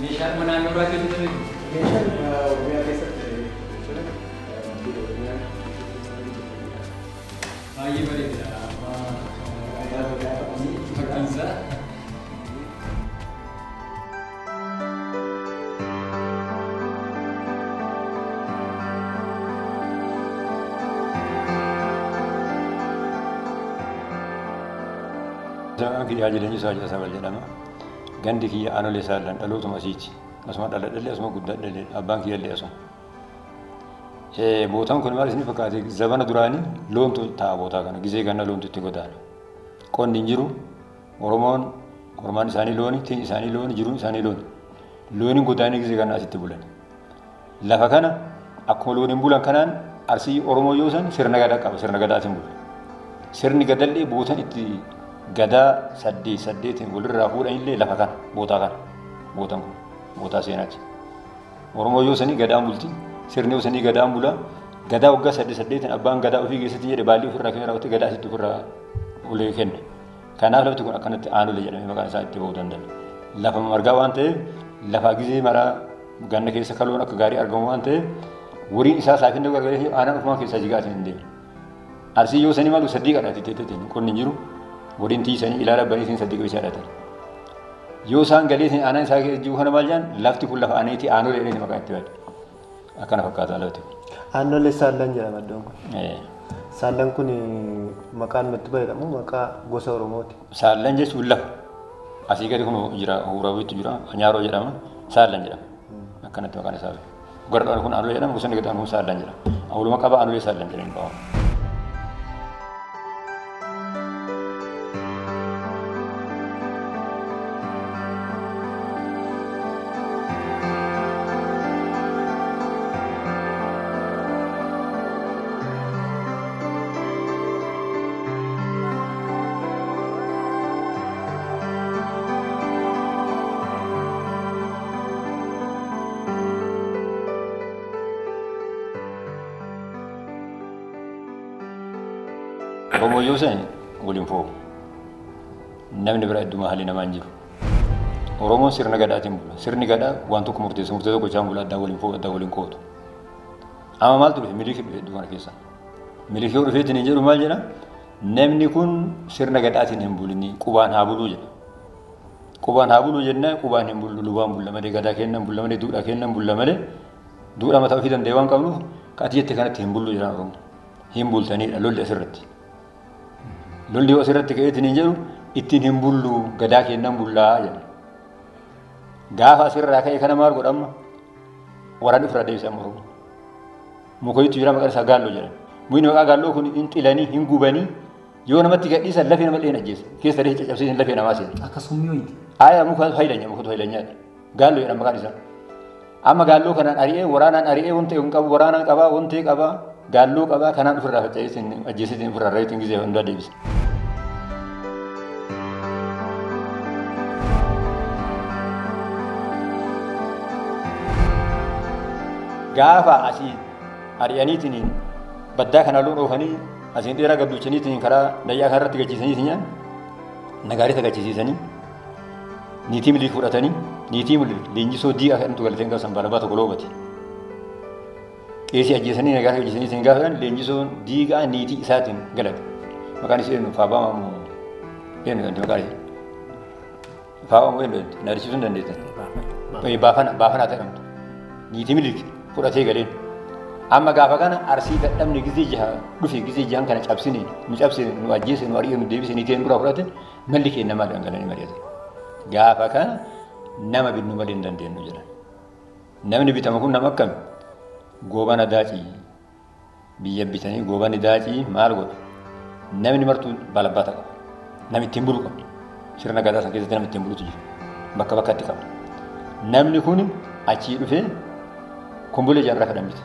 Meeshaan manaa irraa keessatti beeku. Meeshaan Oromiyaa keessatti Baay'ee bareeda. Fakkiinsaa. Kiyyaa jireenya isaa jedhama jedhama. Gandi kiyya aanolee saallan dhalootuma asiiti. Asuma dhaladhalee asuma guddadhalee abbaan kiyya illee asuma. Bootaan kun maal isin fakkaate zabana duraanii loontu ta'a bootaa kana gizee ganna loontu itti godaana. Qonni hin jiru Oromoon hormaan isaanii looni, tiin isaanii looni, jiruun isaanii looni. Looniin godaanii gizee ganna asitti bulan. Lafa kana akkuma looniin bulan kanaan arsii Oromoo yoo san sirna gadaa qaba, sirna gadaatiin bula. Sirni gadallee bootan itti gadaa saddeetiin walirraa fuudhan illee lafa kana bootaa kana bootaan kun bootaa seenaati. Oromoo yoo sanii gadaan bulti sirni yoo sanii gadaan bula gadaa waggaa saddeetiin abbaan gadaa ofii keessatti jedhe baallii ofirraa kenna raawwate gadaa asitti ofirraa ulee kenna. Kanaaf lafti kun akkanatti aanolee jedhamee maqaan isaa itti ba'uu danda'a. Lafa margaa waan ta'eef lafa gizee maraa ganna keessa kaloon akka gaarii argamu waan ta'eef wuriin isaa saafinda gargaaree aanaan ofumaan keessaa jigaatiin hin deemu. Arsii yoo sanii maalu sadii qadhaati teetteetiin qonni hin jiru. Waliin tiisanii ilaala baniitiin sadii qabeessa dhaatan. Yoo isaan galee aanaan isaa jiru kana maal jedhan lafti kun lafa aaniitii aanolee dheedhee maqaa itti badde. Akkana fakkaata lafti kun. Aanolee saallan jedhama iddoon kun. Saallan kun maqaan itti fayyadamu maqaa gosa Oromooti. Saallan jechuun lafa. Asii gadi kun jira Huurawiitu jira Nyaaroo jedhama saallan jedhama. Akkanatti maqaan isaa. Gardaan kun aanolee jedhama gosonni gadaan kun saallan jedhama. Awwaluma qaba aanolee saallan jedhanii ba'a. Oromoo yoo san waliin foofu namni bira hedduma haalli namaa hin jiru. Oromoon sirna gadaatiin bula. Sirni gadaa waan tokko murteessa gochaan bula addaa waliin foofu addaa waliin kootu. Amma maaltu dhufe milikii dhufe hedduu kana keessa. Milikii yoo dhufeetiin hin jedhu maal jedha namni kun sirna gadaatiin hin bulini qubaan haa buluu jedha. Qubaan haa buluu jennaan qubaan hin bullu lubaan bulla malee gadaa kennan bulla malee duudhaa kennan bulla malee duudhaa mataa ofii danda'e waan qabnuuf kati jette kanatti hin bullu jedhan Oromoo. Hin bultanidha lolli asirratti. Lolli yoo asirratti ka'eetiin hin jedhu ittiin hin bullu gadaa kennan bullaa jedha. Gaafa asirraa ka'e kana maal godhama? Waraanni ofirraa deebisan Oromoo. Mukoyiitu jira maqaan isaa gaalloo jedhama. Muyni maqaa gaalloo kun hin xilanii hin gubanii yoo namatti gadhiisan lafee nama dheen ajjeesa. Keessa dhahee caccabsiisan lafee namaa seena. Akkasumni hoyti. Aayaa muka fayyadanya mukatu fayyadanyaadha. Gaalloo jedhama maqaan isaa. Amma gaalloo kanaan ari'ee waraanaan ari'ee wanta hin qabu waraanaan qabaa wanta qabaa gaalloo qabaa kanaan ofirraa faca'eetiin ajjeesitiin ofirraa reetiin gizee hundaa deebisa. Gaafa asii ari'aniitiin baddaa kana loon oofanii asiin dheeraa gadduuchaniitiin karaa dayyaa kanarratti gachiisaniitiin nagaariisa gachiisiisanii niitii milii fudhatanii niitii milii leenjisoo diigaa kan galateen gaafa sanbaalabaa tokko loobate. Qeesii ajjeesanii nagaariisa gachiisaniitiin gaafa leenjisoon diigaa niitii isaatiin galate. Maqaan ishee eenyu Faabaa moo eenyu kan maqaan ishee Faabaa moo eenyu naadisiisuu hin dandeettan. Baafanaa ta'amtu niitii milii fudhatee galeen. Amma gaafa kana arsii dadhabne gizee jaha dhufe gizee jahan kana cabsine nu cabsine nu ajjeese nu ari'e nu deebise ni teen dura fudhate malli keenya maal dhangalanii mari'ate. Gaafa kana nama binnu malee hin dandeenyu jedhan. Namni bitama kun nama akkami? Goobana daacii biyya bitanii goobani daacii maal godhu? Namni martuu balabbaata qaba. Namni ittiin bulu qaba. Sirna gadaa san keessatti namni ittiin bulutu jira. Bakka bakkatti qaba. Namni kun achii dhufee kumbulee jaarraa kadhan bita.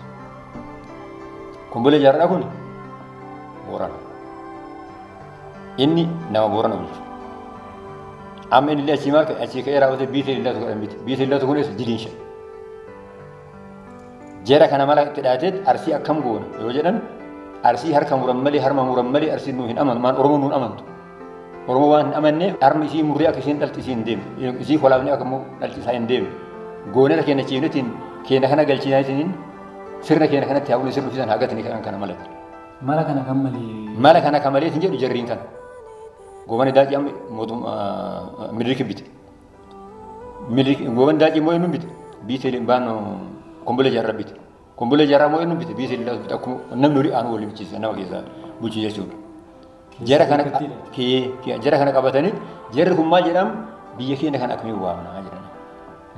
Kumbulee jaarraa kun Boorana. Inni nama Boorana bulchu. Amma inni illee achii ka'ee raawwatee biitee illatu kadhan bita. Biitee illatu kunis jiliinsha. Jara kana mala itti dhaateet arsii akkam goona yoo jedhan arsii harka muran malee harma muran malee arsii nuu hin amantu maan Oromoo nuun amantu. Oromoo waan hin amanneef harmi isii murree akka isheen dhalti isii hin deemne isii kolaafne akka immoo dhalti isaa hin deemne goonera keenya ciifnetiin keenya kana galchinaatiin sirna keenya kanatti haa sirna fisan haa gatanii kan kana malate. Mala kana kan malee. Mala kana kan malee jedhu jarriin kan goobani daacii amma mootummaa Minilik bite. Goobani daacii moo inni bite biitee baanu kombolee jaarraa bite. Kombolee jaarraa moo inni bite biitee laas bite akkuma namni horii aanu waliin bichisa nama keessaa bulchuu jechuudha. Jara kana qabatanii jarri kun maal jedhamu biyya keenya kan akkamiin waamnaa jedhani.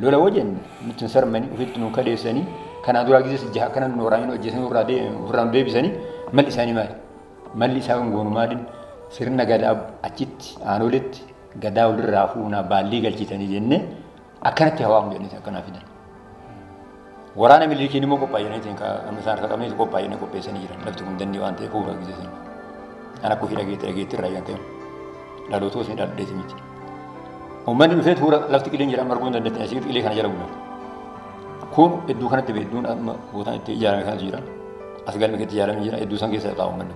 Lola wajjin nuti sarmanii ofitti nu kadeessanii kanaan duraa gisee jaha kanan nu waraananii hojjetanii ofirraan deebisanii malli isaanii maali? Malli isaa kan goonu maaliin sirna gadaa achitti aanoletti gadaa walirraa fuunaa baallii galchitanii jennee akkanatti hawaamu jennee akkanaa fidan. Waraana Minilikiin immoo qophaa'anii kan isaan qabanii qophaa'anii qopheessanii jiran lafti kun dandii waan ta'eef fuula gisee sana. Anak kufii dhageetti irraa yaantee dhaloota osoo dhaldheeti miti. Uummanni dhufee fuula lafti qileen jedhamu arguu hin dandeettiin asii qilee kana jala bulan. Kun iddoo kanatti beektuun bootaan itti ijaarame kanatu jira. As galmi itti ijaaramee jira iddoo san keessa taa'u uummanni.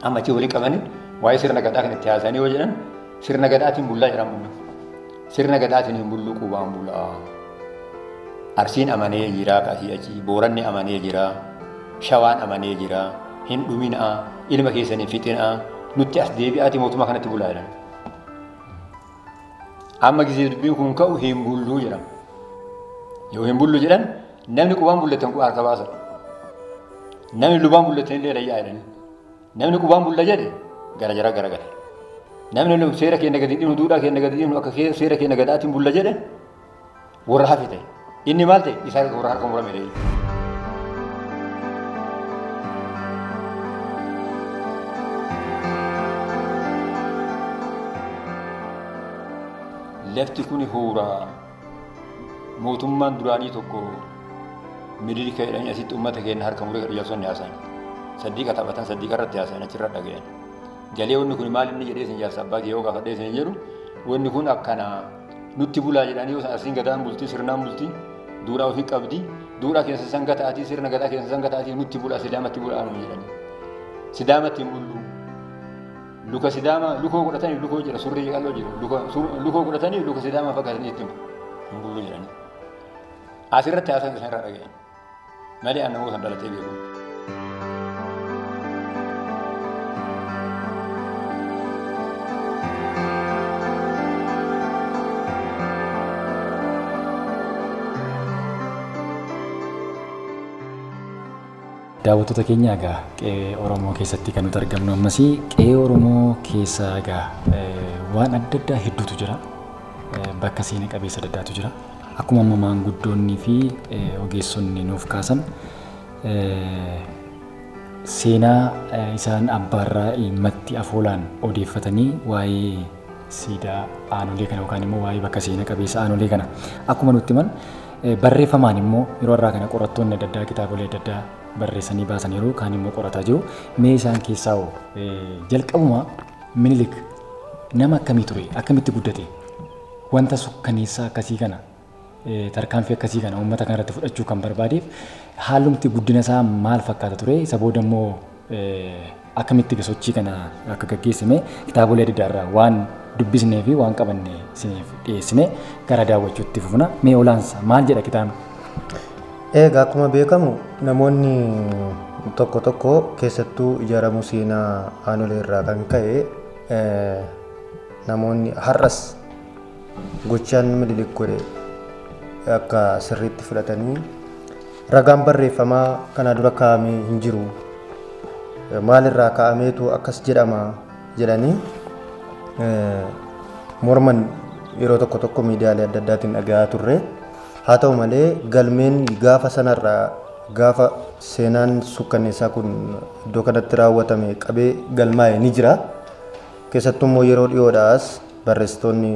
Amma achi waliin qabanii waa'ee sirna gadaa kan itti haasanii yoo jedhan sirna gadaatiin bullaa jedhamu uummanni. Sirna gadaatiin hin bullu qubaan bullaa. Arsiin amanee jira kaasii achi Booranni amanee jira Shawaan amanee jira hin dhuminaa ilma keessanii fixinaa nutti as deebi'aati mootummaa kanatti bulaa jedhan. Amma gisee dubbiin kun ka'u hin bulluu jedhama. Yoo hin bullu jedhan namni qubaan bullatan kun harka baasa. Namni lubaan bullatan illee layyaa jedhani. Namni qubaan bulla jedhe gara jara gara gala. Namni seera keenya gadi dhiinu duudhaa keenya gadi dhiinu akka seera keenya gadaatiin bulla jedhe warra hafe ta'e. Inni maal ta'e isaa warra harka murame ta'e. Lafti kun huuraa mootummaan duraanii tokko Minilika jedhanii asitti uummata keenya harka muree ijaarsoonni haasan. Sadii qaxabatan sadii qarratti haasan achirra dhagayan. Galee wanni kun maal inni jedhee sin jaarsa abbaa kee yoo gaafadhee sin jedhu wanni kun akkana nutti bulaa jedhanii yoo asiin gadaan bultii sirnaan bultii duudhaa ofii qabdi duudhaa keessa san gataatii sirna gadaa keessa san gataatii nutti bulaa sidaamatti bulaa nu jedhanii. Sidaamatti hin bullu. Luka sidaama lukoo godhatanii lukoo jira surrii qal'oo jira lukoo godhatanii luka sidaama fakkaatanii ittiin hin bullu jedhanii. Asirratti haasan isaan irraa dhagayan. Malee annamoo san dhalatee beeku. Daawwattoota keenya egaa qe'ee Oromoo keessatti kan nuti argamnu ammas qe'ee Oromoo keessa egaa waan adda addaa hedduutu jira. Bakka seena qabeessa adda addaatu jira. Akkuma amma maanguddoonnii fi ogeessonni nuuf kaasan seenaa isaan abbaarraa ilmatti afoolaan odeeffatanii waa'ee siidaa aanolee kana yookaan immoo waa'ee bakka seena qabeessa aanolee kana akkuma nutti himan barreeffamaan immoo yeroo irraa kana qorattoonni adda addaa kitaabolee adda addaa barreessanii baasaniiru kaan immoo qorataa jiru. Mee isaan keessaa jalqabuma Minilik nama akkamii ture? Akkamitti guddate? Wanta sukkaneessaa akkasii kana tarkaanfii akkasii kana uummata kanarratti fudhachuu kan barbaadeef haalumti guddina isaa maal fakkaata ture? Isa booda immoo akkamitti sochii kana akka gaggeessime kitaabolee adda addaarraa waan dubbisnee fi waan qabanne isiniif dhiyeessine gara daawwachuutti fufna. Mee olaansa maal jedha kitaabni? Egaa akkuma beekamu namoonni tokko tokko keessattuu ijaaramuu seenaa aanolee irraa kan ka'e namoonni har'as gochaan Minilik godhe akka sirriitti fudhatanii ragaan barreeffamaa kana dura kaa'amee hin jiru maalirraa kaa'ameetu akkas jedhama jedhanii morman yeroo tokko tokko miidiyaalee adda addaatiin dhaga'aa turre. Haa ta'u malee galmeen gaafa sanarraa gaafa seenaan sukkanneessaa kun iddoo kanatti raawwatame qabee galmaa'e ni jira. Keessattuu immoo yeroo dhiyoodhaas barreessitoonni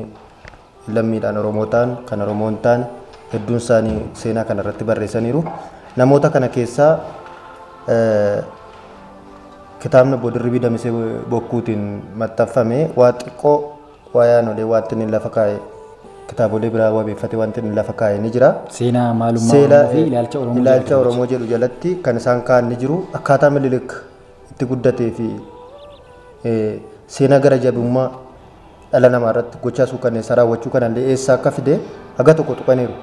lammiidhaan Oromoo ta'an kan Oromoon ta'an hedduun isaanii seenaa kanarratti barreessaniiru. Namoota kana keessaa kitaabni Bodirribii Damisee Bokkuutiin maxxanfame waa xiqqoo waa'ee aanolee wanti inni lafa kaa'e kitaabolee biraa wabeeffate wanti inni lafa kaa'e ni jira. Seenaa maalummaa fi ilaalcha Oromoo jedhu jalatti kan isaan kaa'an ni jiru. Akkaataa Minilik itti guddatee fi seenaa gara jabummaa dhala namaa irratti gochaa suukanneessaa raawwachuu kanallee eessaa akka fide haga tokko tuqaniiru.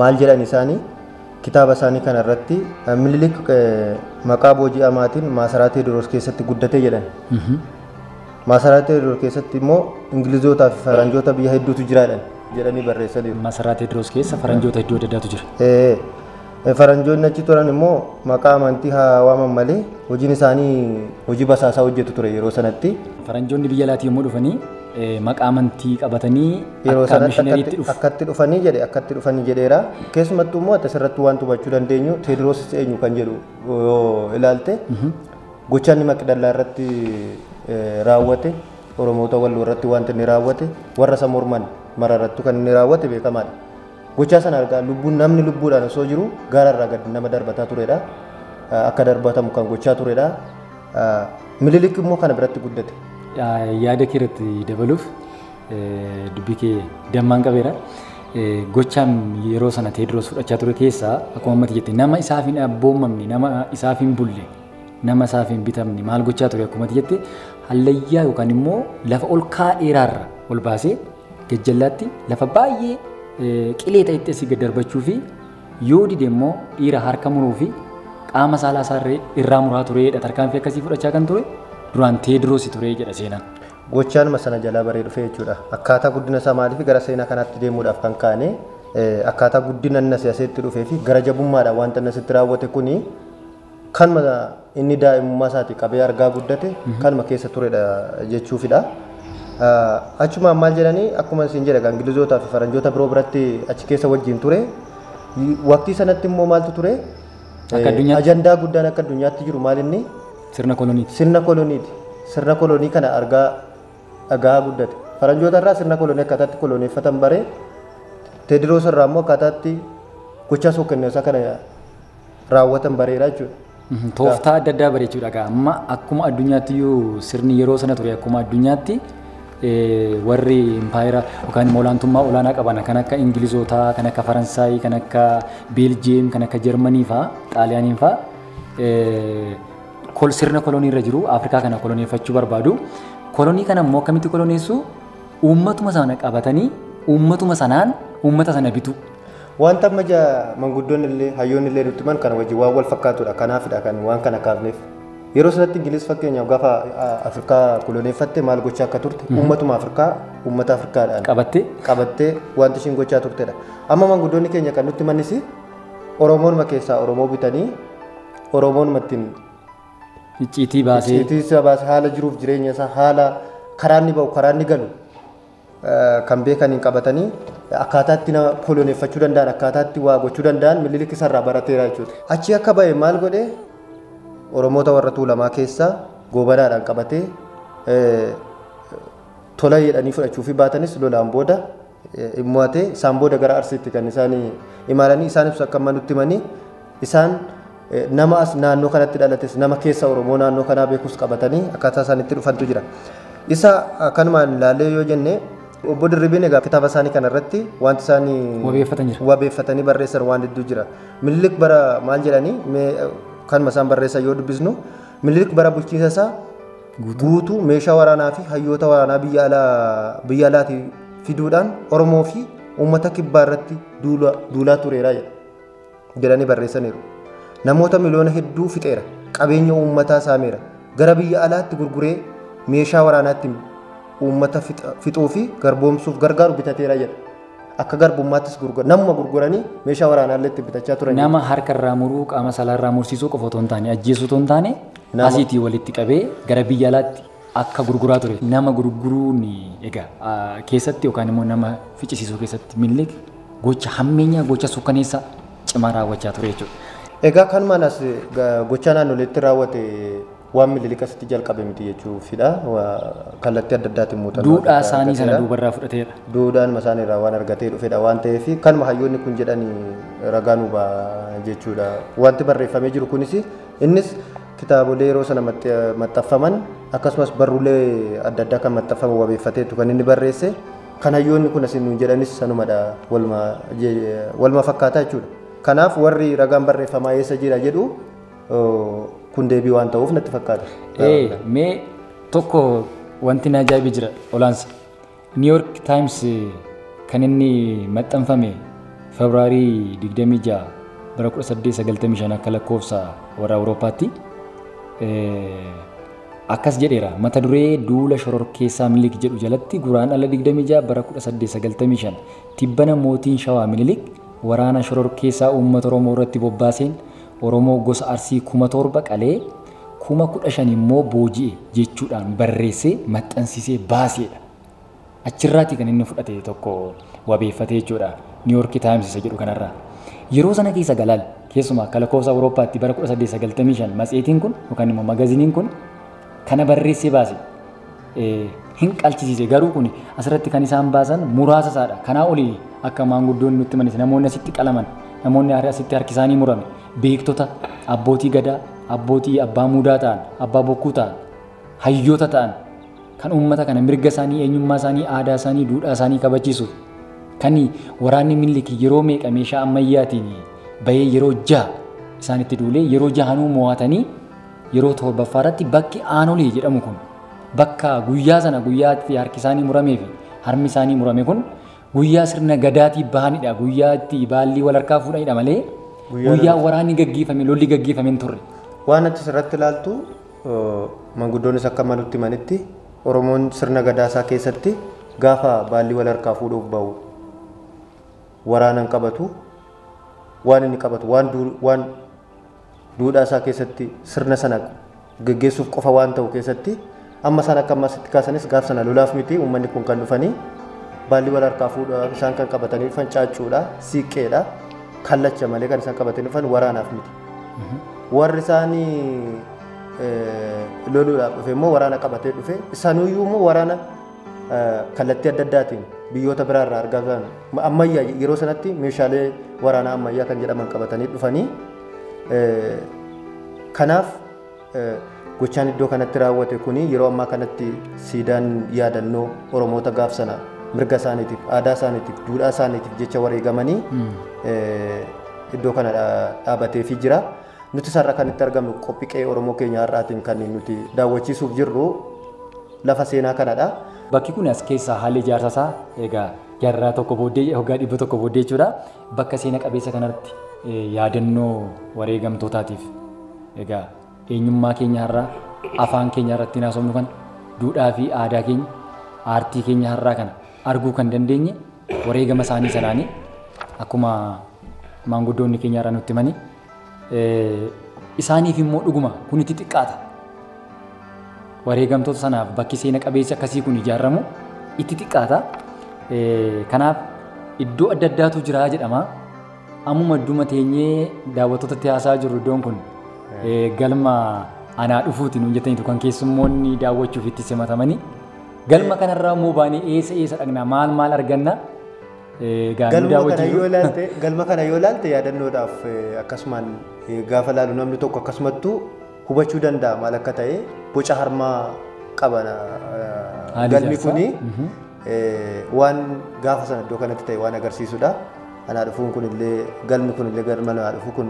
Maal jedhan isaanii kitaaba isaanii kanarratti Minilik maqaa booji'amaatiin maasaraa Teediroos keessatti guddate jedhan. Maasaraa Teediroos keessatti immoo Ingilizootaa fi Faranjoota biyya hedduutu jiraadhan jedhanii barreessaniiru. Maasaraa Teediroos keessa Faranjoota hedduu adda addaatu jira. Faranjoonni achi turan immoo maqaa amantii haa waaman malee hojiin isaanii hojii basaasaa hojjetu ture yeroo sanatti. Faranjoonni biyya alaatii yommuu dhufanii maqaa amantii qabatanii yeroo akka mishinariitti dhufu. akkatti dhufanii jedheera. Keessumattuu immoo asirratti waan hubachuu dandeenyu Teediroos eenyu kan jedhu yoo ilaalte gochaan inni Maqdallaa irratti raawwate Oromoota Walloo irratti wanti inni raawwate warra isa morman mara irratti kan inni raawwate beekamaadha. Gochaa sana argaa namni lubbuudhaan osoo jiru gaararraa gad nama darbataa turedha. Akka darbatamu kan gochaa turedha. Minilik immoo kana biratti guddate. Yaada kee irratti dabaluuf dubbii kee dammaan qabeera. Gochaan yeroo sana Teediroos fudhachaa ture keessaa akkuma ammatti jette nama isaaf hin abboomamne nama isaaf hin bulle nama isaaf hin bitamne maal gochaa ture akkuma jette hallayyaa yookaan immoo lafa ol ka'eeraarra ol baasee gajjallaatti lafa baay'ee qilee ta'etti asii gad darbachuu fi yoo dide immoo dhiira harka muruu fi qaama saalaa isaarree irraa muraa tureedha. Tarkaanfii akkasii fudhachaa kan ture duraan Teediroos ture jedha seenaan. Gochaan sana jalaa baree dhufe jechuudha. Akkaataa guddina isaa maaliif gara seenaa kanaatti deemuudhaaf kan kaane akkaataa guddina inni siyaasaatti dhufee fi gara jabummaadhaan wanta inni asitti raawwate kuni kanuma inni daa'imummaa isaatii qabee argaa guddate kanuma keessa turedha jechuufidha. Achuma maal jedhanii akkuma isin jedha Ingilizootaa fi Faranjoota biroo biratti achi keessa wajjin ture. Waqtii sanatti immoo maaltu ture? Ajandaa guddaan akka addunyaatti jiru maal inni? Sirna koloniiti. Sirna koloniiti. Sirna kolonii kana argaa guddate. Faranjoota irraa sirna kolonii akkaataatti koloneeffatan bare Teediroos irraa immoo akkaataatti gochaa suukanneessaa kana raawwatan bareera jechuudha. Tooftaa adda addaa bareechuudha. Amma akkuma addunyaatti iyyuu sirni yeroo sana ture akkuma addunyaatti warri impaayera yookaan olaantummaa olaanaa qaban kan akka Ingilizootaa, kan akka Faransaayii, kan akka Beeljiyeem, kan akka Jarmanii fa'aa, Xaaliyaanii fa'aa sirna kolonii irra jiru Afrikaa kana koloneeffachuu barbaadu. Kolonii kana immoo akkamitti koloneessu? Uummatuma sana qabatanii uummatuma sanaan uummata sana bitu. Wanta amma manguddoonni illee hayyoonni illee nutti himan kana wajjin waan wal fakkaatudha. Kanaafidha kan waan kana kaafneef. Yeroo sanatti Ingiliz fakkeenyaaf gaafa Afrikaa koloneeffatte maal gochaa akka turte uummatuma Afrikaa uummata Afrikaadhaan qabattee wanti ishiin gochaa turtedha. Amma manguddoonni keenya kan nutti himanis Oromoonuma keessaa Oromoo bitanii Oromoonuma ittiin icciitii baasee haala jiruuf jireenya isaa haala karaa inni bahu karaa inni galu kan beekaniin qabatanii akkaataa itti nama koloneeffachuu danda'an akkaataa itti waa gochuu danda'an Minilik isarraa barateera jechuudha. Achi akka bahe maal godhee Oromoota warra Tuulamaa keessaa goobanaadhaan qabatee tola jedhanii fudhachuu fi baatanis lolaan booda immootee isaan booda gara Arsiitti kan isaan imalanii isaan ibsu akka nutti himanii isaan nama as naannoo kanatti dhalates nama keessa Oromoo naannoo kanaa beekus qabatanii akkaataa isaan itti dhufantu jira. Isa kanumaan ilaalee yoo jenne obbo Dirribiin egaa kitaaba isaanii kanarratti wanti isaanii wabeeffatanii barreessan waan hedduu jira. Minilik bara maal jedhanii kanuma isaan barreessan yoo dubbisnu Minilik bara bulchiinsa isaa guutuu meeshaa waraanaa fi hayyoota waraanaa biyya alaatii fiduudhaan Oromoo fi uummata kibbaa irratti duulaa tureera jedhanii barreessaniiru. Namoota miliyoona hedduu fixeera. Qabeenya uummataa saameera. Gara biyya alaatti gurguree meeshaa waraanaatti uummata fixuu fi garboomsuuf gargaaru bitateera jedha. Akka garbummaattis namuma gurguranii meeshaa waraanaallee itti bitachaa turan. Nama harka irraa muruu qaama saalaa irraa mursiisuu qofa otoo hin taane ajjeesuu otoo hin taane asiitii walitti qabee gara biyya alaatti akka gurguraa ture. Nama gurguruun egaa keessatti yookaan immoo nama ficcisiisuu keessatti Minilik gocha hammeenyaa gocha suukkaneessaa cimaa raawwachaa ture jechuudha. Egaa kanumaan as gochaa naannoleetti raawwate waan Minilik asitti jalqabe miti jechuufidha. Kallattii adda addaatiin muuxannoo. Duudhaa isaanii sana duubarraa fudhateera. Duudhaan isaanii irraa waan argatee dhufedha waan ta'eef kanuma hayyoonni kun jedhanii ragaa nu ba'a jechuudha. Wanti barreeffamee jiru kunis innis kitaabolee yeroo sana maxxanfaman akkasumas barruulee adda addaa kan maxxanfaman wabeeffateetu kan inni barreesse. Kan hayyoonni kun asin jedhanis sanumadha walma fakkaataa jechuudha. Kanaaf warri ragaan barreeffamaa eessa jira jedhu kun deebii waan ta'uuf natti fakkaata. Mee tokko wanti na ajaa'ibe jira olaansa. New York Times kan inni maxxanfame Febraarii 26 bara 1895 akka lakkoofsa warra Awurooppaatti akkas jedheera. Mata duree duula shororkeessaa Minilik jedhu jalatti Guraandhala 26 bara 1895 tibbana mootiin Shawaa Minilik waraana shororkeessaa uummata Oromoo irratti bobbaaseen Oromoo gosa Arsii 7,000 qalee 15,000 immoo booji'e jechuudhaan barreessee maxxansiisee baaseedha. Achirraati kan inni fudhate tokko wabeeffate jechuudha. New York Times isa jedhu kanarraa. Yeroo sana keessa Galaal keessumaa akka lakkoofsa Awurooppaatti bara 1895 matseetiin kun yookaan immoo magaaziniin kun kana barreessee baase hin qalchisiise. Garuu kun asirratti kan isaan baasan muraasa isaadha. Kanaa olii akka maanguddoon nutti manis namoonni asitti qalaman, namoonni asitti harki isaanii murame, beektota, abbootii gadaa, abbootii abbaa muudaa ta'an, abbaa bokkuu ta'an, hayyoota ta'an kan uummata kana mirga isaanii, eenyummaa isaanii, aadaa isaanii, duudhaa isaanii kabachiisuuf kan waraanni Minilik yeroo meeqa meeshaa ammayyaatiin bahee yeroo 6 isaanitti duulee yeroo 6 mo'atanii yeroo 7ffaarratti bakki Aanolee jedhamu kun bakka guyyaa sana guyyaatti harki isaanii muramee fi harmi isaanii murame kun guyyaa sirna gadaatii bahanidha. Guyyaa itti baallii wal harkaa fuudhanidha malee guyyaa waraanni gaggeeffame lolli gaggeeffame hin turre. Waan achi irratti ilaaltu manguddoonnis akka malutti manitti Oromoon sirna gadaasaa keessatti gaafa baallii wal harkaa fuudhuuf bahu waraanan qabatu waan inni qabatu waan duudhaa isaa keessatti sirna sana gaggeessuuf qofa waan ta'u keessatti amma isaan akka ammasitti kaasanis gaaf sana lolaaf miti uummanni kun kan dhufanii baallii wal harkaa fuudhaa isaan kan qabatanii dhufan caaccuudha, siiqqeedha, kallacha malee kan isaan qabatanii dhufan waraanaaf miti. Warri isaanii loluudhaaf dhufe immoo waraana qabatee dhufe isaanuyyuu immoo waraana kallattii adda addaatiin biyyoota biraarraa argaman ammayyaa yeroo sanatti meeshaalee waraanaa ammayyaa kan jedhaman qabatanii dhufanii kanaaf gochaan iddoo kanatti raawwate kuni yeroo ammaa kanatti siidaan yaadannoo Oromoota gaaf sana mirga isaaniitiif, aadaa isaaniitiif, duudhaa isaaniitiif jecha wareegamanii iddoo kana dhaabateefii jira. Nuti sarara kan itti argamnu qophii qe'ee Oromoo keenya har'aatiin kan nuti daawwachiisuuf jirru lafa seenaa kanadha. Bakki kun as keessaa haalli ijaarsa isaa egaa jaarraa tokko booddee waggaa 100 booddee jechuudha. Bakka seena qabeessa kanatti yaadannoo wareegamtootaatiif egaa eenyummaa keenya har'aa afaan keenya irratti haasofnu kana duudhaa fi aadaa keenya aartii keenya har'aa kana arguu kan dandeenye wareegama isaanii sanaanii akkuma maanguddoonni keenya irraa nutti himanii isaaniif immoo dhuguma kun itti xiqqaata. Wareegamtoota sanaaf bakki seena qabeessi akkasii kun ijaaramu itti xiqqaata. Kanaaf iddoo adda addaatu jira jedhama. Ammuma idduma teenyee daawwattootatti haasaa jirru iddoon kun galma anaa dhufuutiin hojjetaniitu kan keessummoonni daawwachuuf itti simatamanii galma kanarraa immoo baanee eessa dhaqna maal arganna. Galma kana yoo ilaalte yaadannoodhaaf akkasumaan gaafa laalu namni tokko akkasumattuu hubachuu danda'a maal akka ta'e boca harmaa qaba galmi kuni waan gaafa sana iddoo kanatti ta'e waan agarsiisudha. Anaa dhufuun kunillee galmi kunillee galma anaa dhufuu kun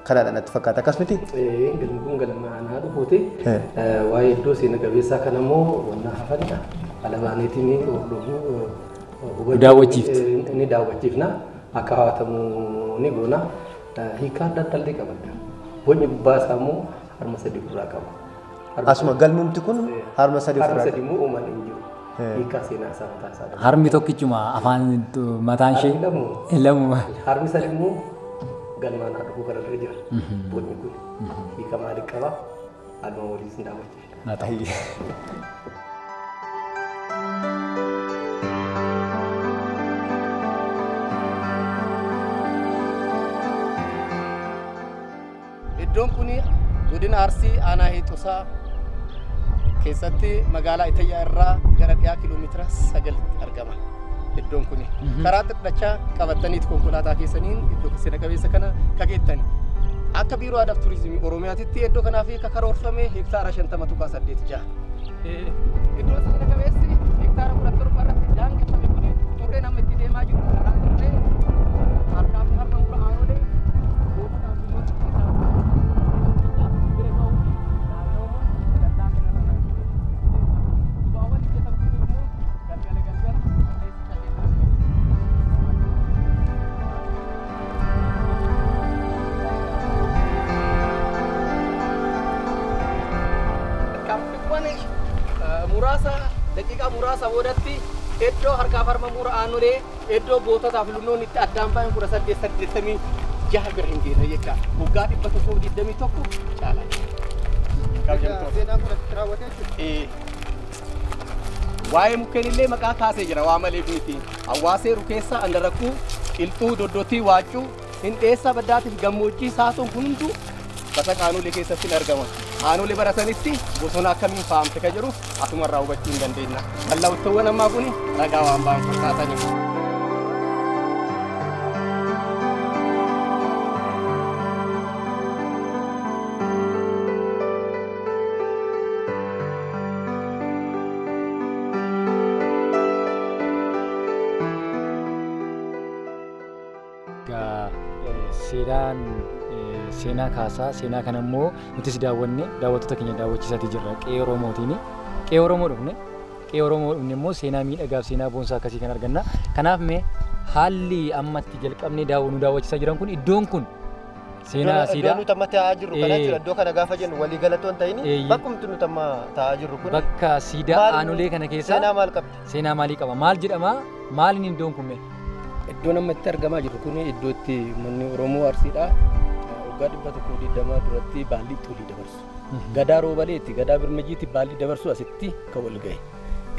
kanaadha natti fakkaata akkas miti. Galmi kun galma anaa dhufuuti. Waa'ee iddoo seena qabeessaa kana immoo wanna hafanidha. Alabaaneetiin hordofuu daawwachiifti. Inni daawwachiifna akka hawwatamu ni goona. Hiikaa adda addaa qabadha. Bocni gubbaa isaa immoo harma sadii ofirraa qaba. Asuma galmumti kun harma sadii ofirraa qaba. Harma sadii immoo uuman hin jiru. Hiikaa seenaa isaa mataa isaa. Harmi tokkichuma afaan mataan ishee lamu. Harmi sadii immoo galmaan haa dhufuu kanarra jira. Bocni kun hiika maalii qaba? Haaluma waliis hin daawwachiifna. Iddoon kun godina Arsii aanaa Heexusaa keessatti magaalaa Itayyaa irraa gara dhiyaa kiiloomeetira 9 argama. Iddoon kun karaa xiqqachaa qabataniit konkolaataa keessaniin iddoo seena qabeessa kana kageettan. Akka biiroo aadaa fi turizimii Oromiyaatitti iddoo kanaaf karoorfamee hektaara 50.8 jaha. Iddoo seena qabeessi hektaara 17 irratti daangeffame kun turree nama itti deemaa jiru karaa turree harkaa fi harma mura aanolee muraasa boodatti iddoo harkaa farma mura aanulee iddoo goototaaf lunnoon itti addaan bahan 1886 bira hin geenne jecha waggaa 121 caalaa. Seenaan kun asitti raawwatee jechuudha. Waa'ee mukkeen illee maqaa kaasee jira waa malee miti. Hawaasee rukeessa andarakkuu qilxuu doddotii waacuu hindheessa baddaatiif gammoojjii saatuun kun hunduu basa qaanulee keessatti hin argaman. Qaanulee baratanitti bosona akkamiin faamte ka jedhu asumarraa hubachuu hin dandeenya. Mallattowwan ammaa kun ragaa waan ba'an fakkaataniif. Seenaa kaasaa seenaa kana immoo nutis daawwanne daawwattoota keenya daawwachiisaatii jirra qe'ee Oromootiin qe'ee Oromoo dhufne immoo seenaa miidhagaaf seenaa boonsaa akkasii kan arganna. Kanaaf mee haalli ammatti jalqabnee nu daawwachiisaa jiran kun iddoon kun seenaa siidaa iddoo nuti amma taa'aa jirru kana jira iddoo kana gaafa jennu walii galatoon ta'ini bakkumti nuti amma taa'aa jirru kun bakka siidaa aanulee kana keessa seenaa maal qabdi? Seenaa maalii qaba? Maal jedhama? Maaliin iddoon kun mee? Iddoon ammatti argamaa jiru kun iddoo itti manni Oromoo Arsiidha. Waggaa 120 duratti baalli itti walii dabarsu. Gadaa Roobaleetti gadaa Birmajiitti baalli dabarsu asitti kan wal ga'e.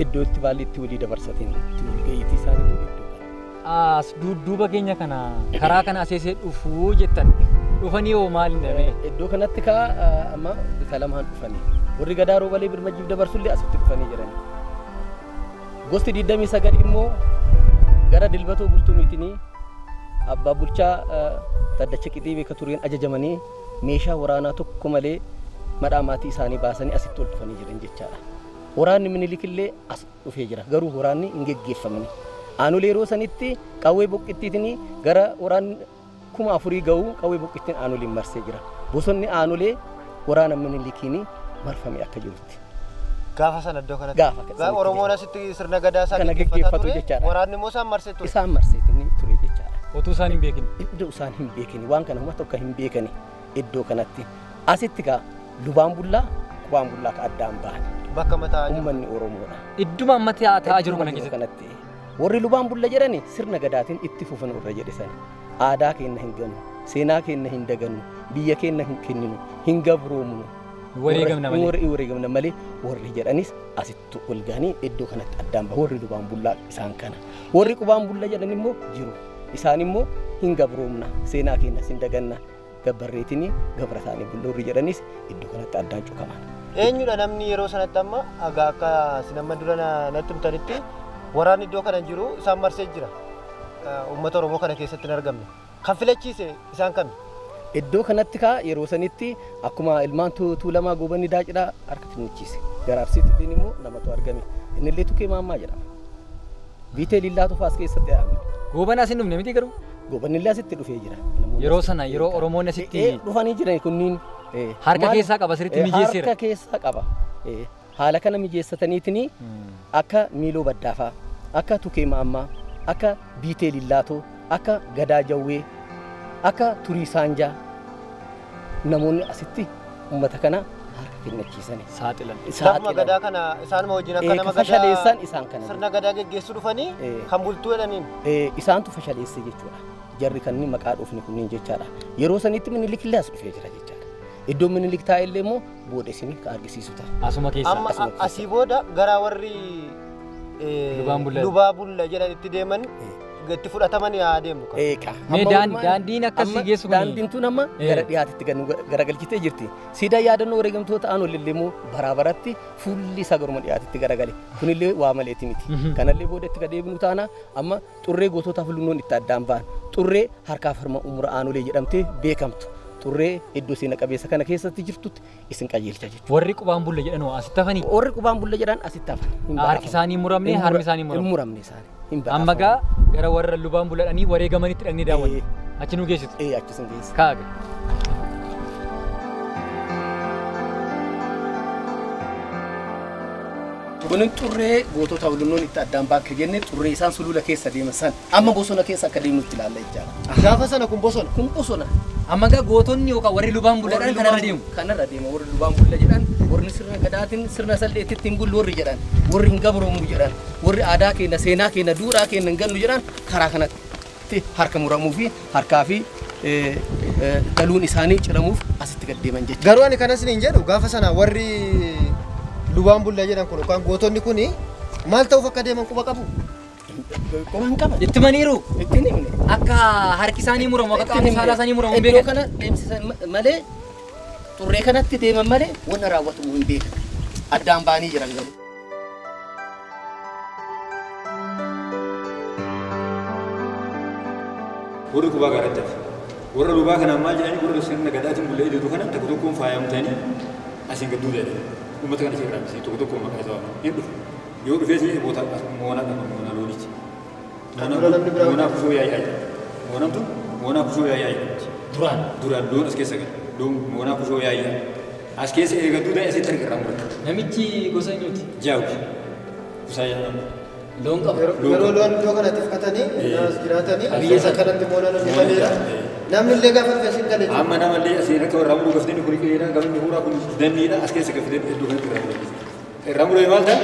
Iddoo itti baalli itti walii dabarsatiin itti wal ga'iitii isaanii iddoo kana. As dudduuba keenya kana karaa kana aseesee dhufuu jettan dhufanii hoo maal hin iddoo kanatti amma bifa lamaan dhufanii. Warri gadaa Roobalee Birmajiif dabarsullee asitti dhufanii jirani. Gosti 29 immoo gara Dilbatoo Bultumiitiin abbaa bulchaa Taddacha Qixii beeka tureen ajajamanii meeshaa waraanaa tokko malee madhaa maatii isaanii baasanii asitti ol dhufanii jiran jechaadha. Waraanni Minilik illee as dhufee jira garuu waraanni hin geggeeffamne. Aanulee yeroo sanitti qawwee boqqittiitiin gara waraanni 4,000 ga'u qawwee boqqittiin aanuleen marsee jira. Bosonni aanulee waraana Minilikiin marfamee akka jirutti. Gaafa sana iddoo kanatti. Gaafa Oromoon asitti sirna gadaa isaa geggeeffatu jechaadha. Waraanni immoo isaan marsee ture. Isaan marseetiin ture jechaadha. Otuu isaan hin beekin. Iddoo isaan hin beekin waan kana uummata akka hin beekani iddoo kanatti asitti kaa lubaan bullaa qubaan bullaa ka addaan bahan. Bakka mataa uummanni Oromoodha. Idduma amma taa'aa jiru kana keessatti. Warri lubaan bulla jedhani sirna gadaatiin itti fufan irra jedhisani. Aadaa keenya hin gannu, seenaa keenya hin dagannu, biyya keenya hin kenninu, hin gabroomnu. Wareegamna malee warri jedhanis asitti ol gahanii iddoo kanatti addaan bahu warri lubaan bullaa isaan kana. Warri qubaan bulla jedhan immoo jiru. Isaan immoo hin gabroomna, seenaa keenya hin daganna. Gabbarreetiin gabra isaanii bulloorri jedhanis iddoo kanatti addaan cukaman. Eenyudha namni yeroo sanatti amma akka sinamma dura natti himtanitti waraanni iddoo kana jiru isaan marsee jira. Uummata Oromoo kana keessatti hin argamne. Kan filachiise isaan kami? Iddoo kanatti yeroo sanitti akkuma ilmaan Tuulamaa Goobanni Daacidhaa harka kennichiise. Gara Arsiitti immoo namatu argame. Inni illee Tukee Maammaa jedhama. Biitee Lillaatu faas keessatti argame. Goobanni as hin dhufne miti garuu? Goobanni illee asitti dhufee jira. Yeroo sana yeroo Oromoonni asitti dhufanii jiran kunniin harka keessaa qaba sirriitti mijeesseera. Harka keessaa qaba. Haala kana mijeessataniitiin akka Miiloo Baddaafaa, akka Tukee Maammaa, akka Biitee Lillaatoo, akka Gadaa Jawwee, akka Turii Saanjaa namoonni asitti uummata kana harka kennachiisanii saaxilan. Saaxilama gadaa kana isaanuma wajjin akka nama gadaa fashaleessan isaan kana. Sirna gadaa geggeessuu dhufanii kan bultuu jedhaniin. Isaantu fashaleesse jechuudha. Jarri kanneen maqaa dhufni kunniin jechaadha. Yeroo sanitti Minilik illee as dhufee jira jechaadha. Iddoo Minilik taa'e illee immoo booda isin ka argisiisu ta'a. Asuma keessa. Amma asii booda gara warri lubaa bulla jedhan itti deeman itti fudhataman yaa deemnu. Mee daandiin akkasii geessu kun daandiin tun amma gara dhiyaatitti garagalchitee jirti. Siidaa yaadannoo wareegamtoota aanollee immoo baraabaratti fuulli isaa garuma dhiyaatitti garagale. Kunillee waa maleeti miti. Kanallee booda itti deebinu taana amma xurree gootootaaf lunnoon itti addaan ba'an. Xurree harkaaf harma umura aanolee jedhamtee beekamtu. Xurree iddoo seena qabeessa kana keessatti jirtutti isin qajeelcha jechuudha. Warri qubaan bulla jedhan asitti hafanii? Warri qubaan bulla jedhan asitti hafan. Harki isaanii muramne harmi isaanii muramne. Muramne isaanii. Amma gaa gara warra lubaan bulladhanii wareegamanitti dhaqnee daawwanne. Achi nu geessitu? Achi sin geessi. Kaaga. Kunin xurree gootota ulunnoon itti addaan bakka jenne xurree isaan sulula keessa deeman san amma bosona keessa akka deemnutti ilaalla jechaadha. Gaafa sana kun bosona. Kun bosona. Amma gaa gootonni yookaan warri lubaan buladhaan kanarra deemu. Kanarra deema warri lubaan bulla jedhan warri sirna gadaatiin sirna salleetitti hin bullu warri jedhan warri hin gabroomu jedhan warri aadaa keenya seenaa keenya duudhaa keenya hin gannu jedhan karaa kanatti harka muramuu fi harkaa fi daluun isaanii ciramuuf asitti gad deeman jechuudha. Garuu ani kanas hin jedhu gaafa sana warri lubaan bulla jedhan kun yookaan gootonni kun maal ta'uuf akka deeman quba qabu? Quban qaba. Itti maniiru. Itti ni himne. Akka harki isaanii muramu akka qaamni saalaa isaanii muramu hin Iddoo beekan. kana deemsisan malee xurree kanatti deeman malee wanna raawwatu hin beekan. Addaan baanii jiran garuu. Warri kubaa gaaratti warra lubaa kanaan maal jedhanii warra sirna gadaatiin bullee iddoo kana tokko tokkoon faayamtanii asiin gadduu jedhani uummata kana seeraan tokko tokkoon maqaa isaa hin dhufu yoo dhufee si boota moonaa qaba moonaa loonichi moonaa kusoo yaa'ii moonaa kusoo yaa'ii duraan loon as keessa gala loon moonaa kusoo yaa'ii as keessa eegadduu ta'e asitti argirraa murata Namichi gosa eenyuuti? jaawwi kusaa yaa'aa Loon qaba. Yeroo loon iddoo kanatti uffatanii as jiraatanii biyya isa kanatti moonaan hojjetameera. Namni illee gaafa dhufe asiin galee. Amma namallee asiin akka warra muruu gaftee kuni qeeraa gamni huuraa kun danniidha as keessa gaftee iddoo kanatti irraa muruu. Irraa muruu maal ta'a?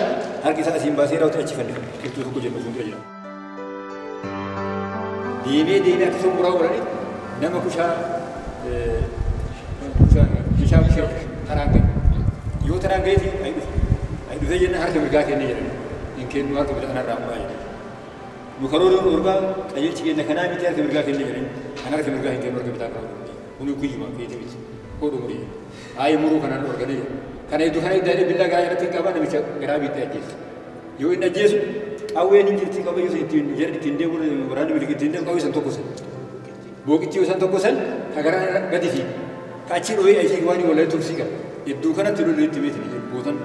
Harki isaa asiin baasee raawwatee achi fanne qilxuu tokko jennu sun jira. Deemee akkasuma muraa waranii nama kushaa taraan gahe. Yoo taraan gaheeti ayi dhufee jenna harka mirgaa kennee jedhama. Kennu harka bitaa kanarraa muraa jedhama. Nu karoora orgaa qajeelchi keenya kanaa miti harka mirgaa kennee jedhani. Kan harka mirgaa hin kennu harka bitaa kanaa. Kuni kuyyuma feete miti. Hodhu murii. Ayi muruu kanaan orgalee. Kana iddoo kana iddoo billaa garaa irratti hin qabaa namicha garaa biittee ajjeessa. Yoo inni ajjeesu qawween hin jirti qabayyuu ittiin jedhan ittiin deemu waraanni biligi ittiin deemu qawwee san tokko san. Booqichi yoo san tokko san ka garaa gadi fi ka achi dhooyee ayisii waan walii tursii qaba. Iddoo kanatti lolli itti beekni bootan.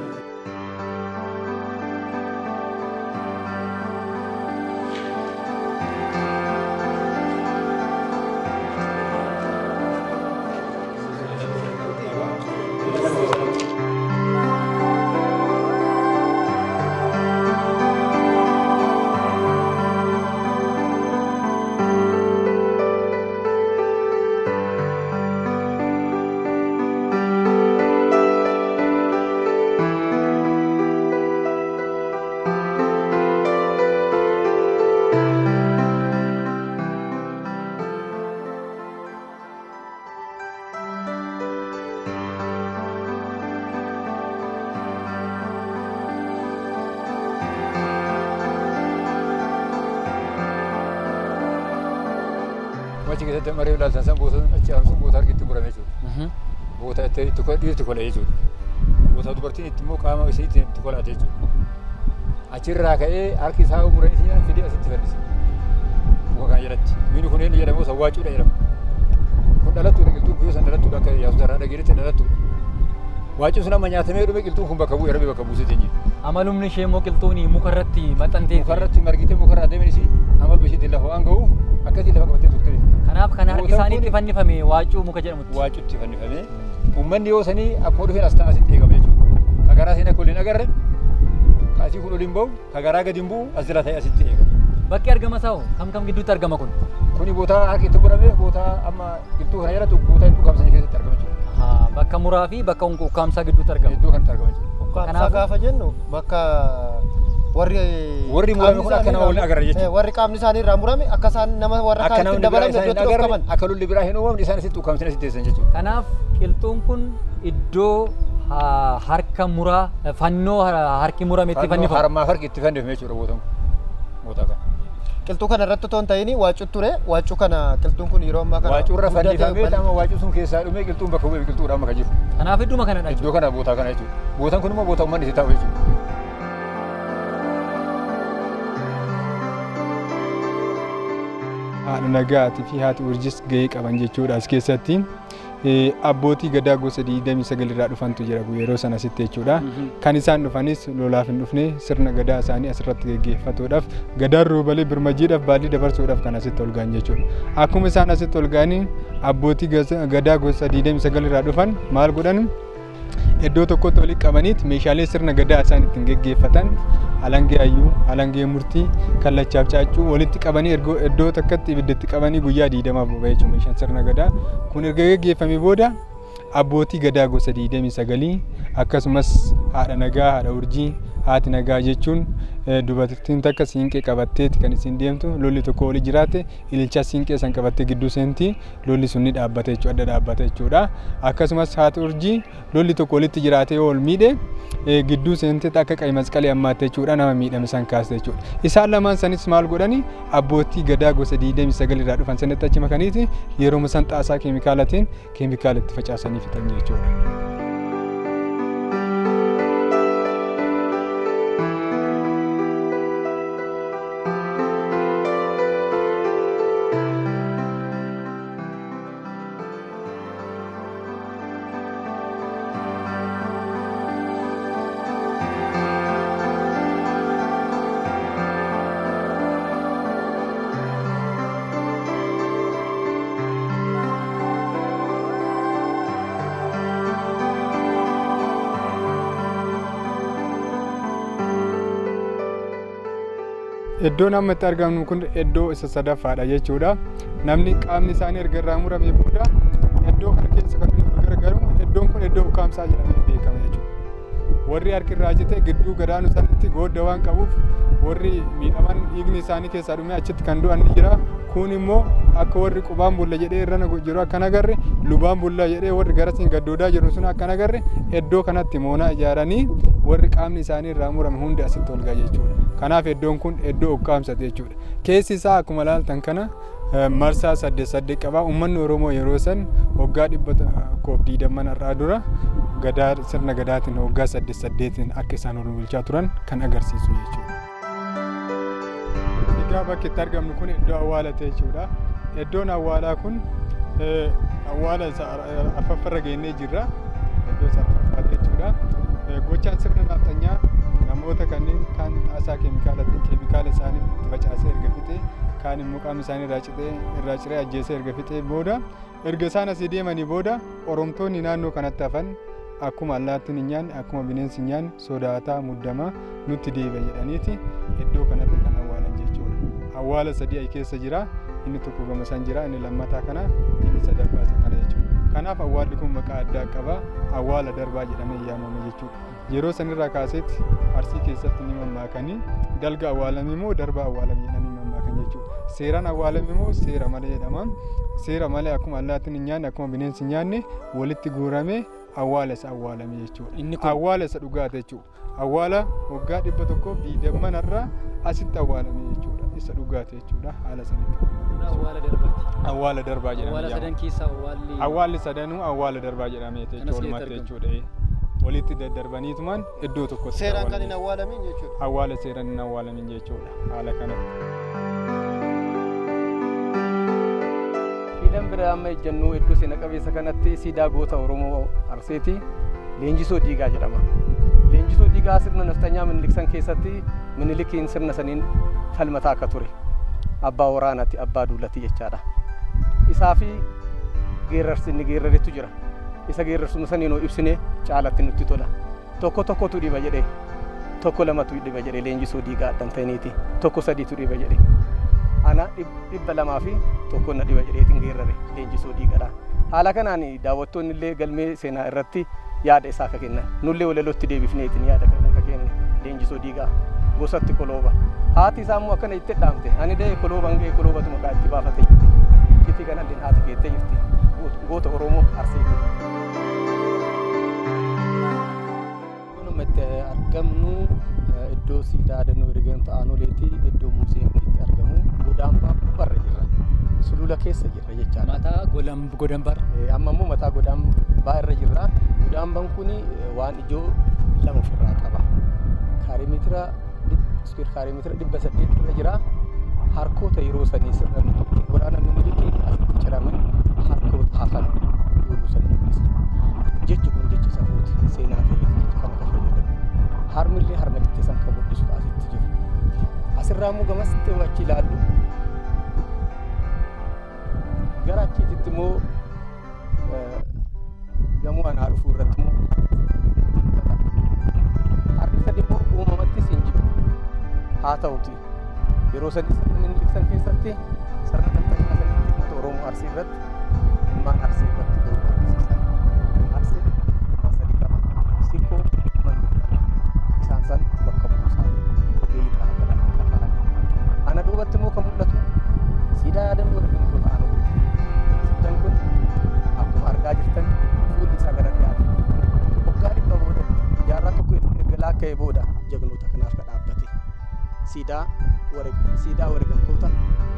Wachi keessatti maree ilaaltan san boosonni achi aansuun boota harki itti murame jechuudha. Boota itti kola jechuudha. Boota dubartiin itti immoo qaama ishee itti kolaate jechuudha. Achirraa ka'ee harki isaa muranii ishee fidee asitti fannise. Muka kana jalatti. Miini kun inni jedhamu sawwaacuudha jedhama. Kun dhalattuudha qilxuun kun yoo san dhalattuudha akka yaasu sarara dhageetti dhalattuudha. Waacuun sun amma nyaatamee dhume qilxuun kun bakka bu'e rabbi bakka buusee teenye. Amalumni ishee immoo qilxuun mukarratti maxxantee. Mukarratti margitee mukarraa deemen isii amaluma isheetiin lafa waan ga'uuf akkasii lafa qabattee turte. Kanaaf kan harki isaanii itti fannifame waacuu muka jedhamutti. Waacuu itti fannifame. Uummanni yoo sanii akkuma dhufeen as ta'a asitti eegama jechuudha. Kagaraa seenaa kolleen agarre kaasii kun oliin bahu kagaraa gadi hin bu'u as jala ta'e asitti eegama. Bakki argama isaa kam gidduutti argama kun? Kuni bootaa harki itti murame bootaa amma qilxuu kana jalatti bootaa itti ukkaamsanii keessatti argama jechuudha. Bakka muraa fi bakka ukkaamsaa gidduutti argama. Iddoo kanatti argama jechuudha. Ukkaamsaa gaafa jennu bakka warri murame kun akka nama waliin agarra jechuudha. Warri qaamni isaanii irraa murame akka isaan nama warra kaan ittiin dabalamne iddootti dhufkaman. Akka lolli biraa hin uumamne isaan asitti ukkaamsanii asitti teessan jechuudha. Kanaaf qilxuun kun iddoo harka muraa fannoo harki murame itti fannifamu. Harmaaf harki itti fannifame jechuudha bootaan kun. Bootaa kana. Qilxuu kana irratti otoo hin ta'in waacuu ture. Waacuu kana qilxuun kun yeroo ammaa kana waacuu irra fannifamee amma waacuu sun keessaa dhumee qilxuun bakka bu'ee qilxuudha amma kan jiru. Kanaaf idduma kanadha. Iddoo kana bootaa kana jechuudha. Bootaan kun immoo bootaa uummanni itti taa'u jechuudha. Haadha nagaatii fi haati urjis gahee qaban jechuudha as keessatti. Abbootii gadaa gosa 29 irraa dhufantu jira yeroo sana asitti jechuudha. Kan isaan dhufanis lolaaf hin dhufne sirna gadaa isaanii asirratti gaggeeffatuudhaaf gadaan roobalee birmajiidhaaf baallii dabarsuudhaaf kan asitti ol ga'an jechuudha. Akkuma isaan asitti ol ga'anii abbootii gadaa gosa 29 irraa dhufan maal godhan iddoo tokkotti walitti qabaniiti meeshaalee sirna gadaa isaan ittiin geggeeffatan alangee hayyuu, alangee murtii, kallachaaf caaccuu walitti qabanii iddoo tokkotti ibiddatti qabanii guyyaa 20 boba'ee jechuudha meeshaan sirna gadaa. Kun erga geggeeffamee booda abbootii gadaa gosa 29 akkasumas haadha nagaa, haadha urjii, haati nagaa jechuun dubartiin takka siinqee qabatteeti kan isin deemtu lolli tokko wali jiraate ililcha siinqee san qabattee gidduu seenti lolli sunni dhaabbata jechuudha adda dhaabbata jechuudha. Akkasumas haati urjii lolli tokko walitti jiraate ol miidhe gidduu seentee akka qayi masqalee ammaatte jechuudha nama miidhame san kaaste jechuudha. Isaan lamaan sanis maal godhani abbootii gadaa gosa 29 irraa dhufan sanatti achi makaniiti yeroo san xaasaa keemikaalatiin keemikaala itti facaasanii fixan jechuudha. Iddoon amma itti argamnu kun iddoo isa sadaffaadha jechuudha. Namni qaamni isaanii erga irraa muramee booda iddoo kana keessa kan inni gargaaru iddoon kun iddoo ukkaamsaa jedhamee beekama jechuudha. Warri harki irraa jite gidduu gadaanu sanatti goodda waan qabuuf warri miidhaman dhiigni isaanii keessaa dhumee achitti kan du'an ni jira. Kun immoo akka warri qubaan bulla jedhee irra jiru akka nagarre lubaan bulla jedhee warri garasiin gaddoodaa jiru sun akka nagarre iddoo kanatti moonaa ijaaranii warri qaamni isaanii irraa murame hundi asitti ol ga'a jechuudha. Kanaaf iddoon kun iddoo ukkaamsate jechuudha. Keessi isaa akkuma ilaaltan kana marsaa 8 qaba. Uummanni Oromoo yeroo san waggaa 120 irraa dura gadaa sirna gadaatiin waggaa 8 akka isaan ol bulchaa turan kan agarsiisu jechuudha. Egaa bakki itti argamnu kun iddoo awwaalaati jechuudha. Iddoon awwaalaa kun awwaala afaffarra geennee jirra. Iddoo sadaffaati jechuudha. Gochaan sirna naftanyaa namoota kanneen kaan xaasaa keemikaala isaanii itti facaasee erga fixee kaan immoo qaama isaanii irraa ciree ajjeesee erga fixee booda erga isaan asii deemanii booda oromtoonni naannoo kanatti hafan akkuma allaattiin hin nyaanne akkuma bineensi hin nyaanne sodaataa muddamaa nutti deebi'a jedhaniiti iddoo kanatti kan awwaalan jechuudha. Awwaala sadii keessa jira. Inni tokko gama san jira, inni lammataa kana, inni sadaffaa isa kana jechuudha. Kanaaf awwaalli kun maqaa addaa qaba. Awwaala darbaa jedhamee yaamama jechuudha. Yeroo sanirraa kaasetti Arsii keessatti ni mammaakanii dalga awwaalame immoo darba awwaalame jedhanii mammaakan jechuudha. Seeraan awwaalame immoo seera malee jedhama. Seera malee akkuma allaattiin hin nyaanne akkuma bineensi hin nyaanne walitti guuramee awwaala isa awwaalame jechuudha. Awwaala isa dhugaate jechuudha. Awwaala waggaa 120 irraa asitti awwaalame jechuudha. Isa dhugaate jechuudha haala sanitti. Awwaala darbaa jedhama. Awwaala sadan keessaa awwaalli sadanuu awwaala darbaa jedhamee jechuudha. Walitti daddarbaniitumaan iddoo tokkotti seeraan kan hin awwaalamin jechuudha. Awwaala seeraan hin awwaalamin jechuudha haala kanatti. Fiidaan biraa amma ejjennuu iddoo seena qabeessa kanatti siidaa goota Oromoo Arseeti Leenjisoo Diigaa jedhama. Leenjisoo Diigaa sirna naftanyaa Miniliksan keessatti Minilikiin sirna saniin falmataa akka ture. Abbaa waraanaati, abbaa duulati jechaadha. Isaa fi geerrarsinni geerraretu jira. Isa geerrarsuma saniinoo ibsine caalatti nutti tola. Tokkotu dhiba jedhee, tokko lamatu dhiba jedhee Leenjisoo Diigaa addanteeniiti. Tokko sadiitu dhiba jedhee. Ana 200 fi tokko na dhiba jedheetiin geerrare Leenjisoo Diigaadha. Haala kanaan daawwattoonni illee galmee seenaa irratti yaada isaa akka kennan. Nullee walalotti deebifneetiin yaada kana akka kenne Leenjisoo Diigaa gosatti kolooba. Haati isaa immoo akkana itti dhaamte. Ani dee kolooban ga'e koloobatu maqaa itti baafate jirti. Itti kanallee haati keettee jirti. Goota Oromoo Arseeti. Kunumatti argamnu iddoo siidaa dannoo Rigantu Aanoleeti iddoo muuziyeemni itti argamu Godaambaa barra jirra. Sulula keessa jirra jechaadha. Mataa Godaambaa. Amma immoo mataa Godaambaa irra jirra. Godaambaan kun waan ijoo lama ofirraa qaba. Kaarimeetira iskuweer kaarimeetira 800 irra jira. Harkoota yeroo sanii sirna waraana Minilikii asitti ciraman harkoota hafan yeroo sanii mul'isa. Jechi kun jecha safuuti seenaa ta'eeti jecha kana kan fayyadamu. Harmillee harma itti san kan mul'isu asitti jiru. Asirraa immoo gamasitti achi ilaallu. Gara achiitti immoo gamoo anaa dhufuu irratti immoo yeroo sadii sirna Minilik keessatti sirna naftanyaa sanitti uummata Oromoo Arsii irratti ilmaan Arsii irratti garuu argisiisan. Arsii ilmaan sadii qaba. Sikkoo Mandufta isaan san bakka buusaa ogeeyyii kana kafalan. Ana duubatti immoo kan mul'atu siidaa yaadannoo dargaggoota Aanoleeti. Siidaan kun akkuma argaa jirtan fuulli isaa gara dhiyaate. Waggaa 100 booda jaarraa tokko erga laakka'ee booda jagnoota kanaaf kan dhaabbate. Siidaa wareegamtoota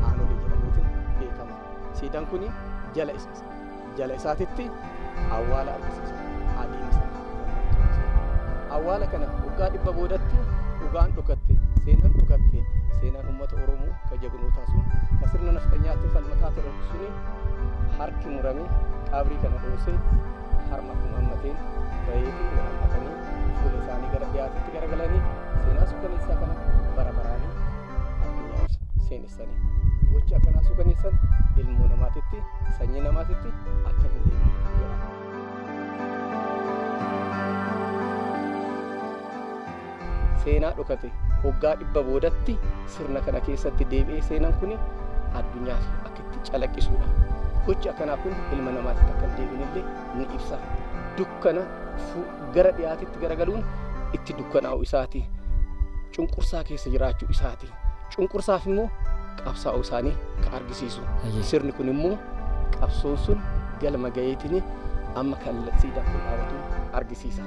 Aanolee jedhamuutiin beekama. Siidaan kun jala isaatitti awwaala argisiisa. Adiin isaa awwaala kana waggaa 100 boodatti dhugaan dhokatte, seenaan dhokatte, seenaan uummata Oromoo kan jagnootaa sun kan sirna naftanyaatti falmataa ture suni harki muramee qabrii kana dhoosee harma hammateen bayeetii waammatanii fuula isaanii gara dhiyaatetti garagalanii seenaa suukaneessaa kana bara baraanii addunyaaf seenessanii. Gochi akkanaa suukaneessan ilmoo namaatitti, sanyii namaatitti akka hin deemne. Seenaa dhokate waggaa 100 boodatti sirna kana keessatti deebi'ee seenaan kun addunyaaf akka itti calaqqisuudha. Gochi akkanaa kun ilma namaatitti akka hin deebinellee ni ibsa. Dukkana gara dhiyaatetti garagaluun itti dukkanaa'u isaati. Cunqursaa keessa jiraachuu isaati. Cunqursaaf immoo qabsaa'uu isaanii kan argisiisu. Sirni kun immoo qabsoon sun galma gaheetiin amma kan siidaan kun dhaabatu argisiisa.